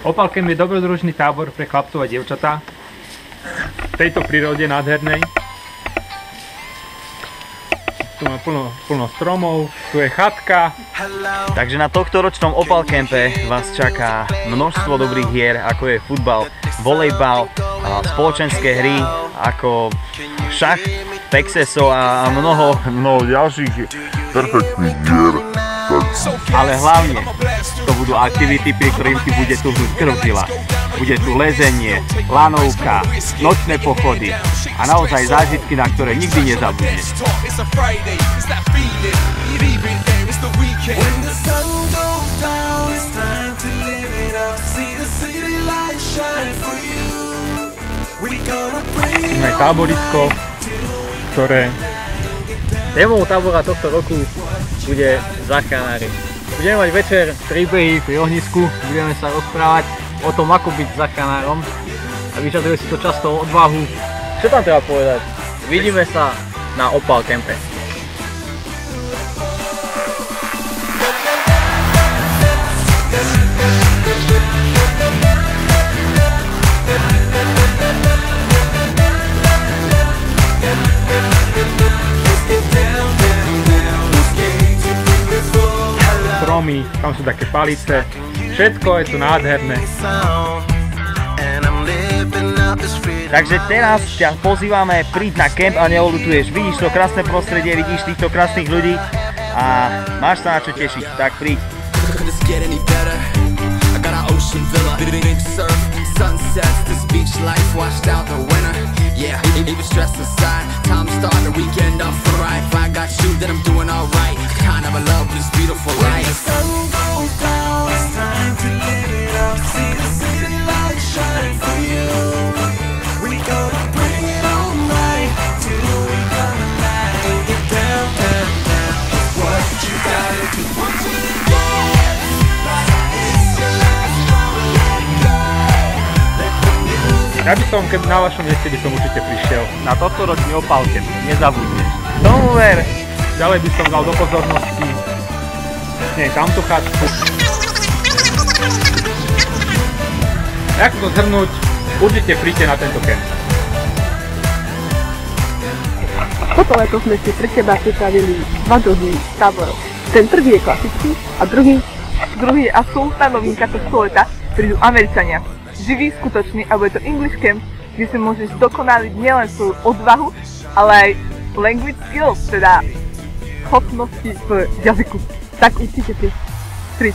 Opal Camp je dobrodružný tábor pre chlapcov a dievčatá v tejto prírode nádhernej. Tu má plno stromov, tu je chatka. Takže na tohto ročnom Opal Campe vás čaká množstvo dobrých hier, ako je futbal, volejbal, spoločenské hry, ako šach, Texeso a mnoho ďalších perfektných hier. Ale hlavne to budú aktivity, pri ktorým ti bude tuhnúť krv žila. Bude tu lezenie, lanovka, nočné pochody a naozaj zážitky, na ktoré nikdy nezabudneš. Máme táborisko, ktoré témou tábora tohto roku bude záchranári. Budeme mať večer príbehy pri ohnisku, budeme sa rozprávať o tom, ako byť záchranárom a vyžaduje si to často odvahu. Čo tam treba povedať? Vidíme sa na Opal Campe. Stromy, tam sú také palice, všetko je tu nádherné. Takže teraz ťa pozývame, príď na kemp a neoľutuješ. Vidíš to krásne prostredie, vidíš týchto krásnych ľudí a máš sa na čo tešiť, tak príď. Ja by som, keby na vašom mieste by som určite prišiel. Na tohto ročný Opal Camp, nezabudneš. Tomu ver! Ďalej by som dal do pozornosti tamto chatku. Ako to zhrnúť, určite príďte na tento kemp. Toto leto sme si pre teba pripravili dva druhy táborov. Ten prvý je klasický a druhý je absolútna novinka tohto leta. Prídu Američania. Živý, skutočný a bude to English Camp, kde si môžeš dokonaliť nielen svoju odvahu, ale aj language skills, teda schopnosti v jazyku. Tak určite príď.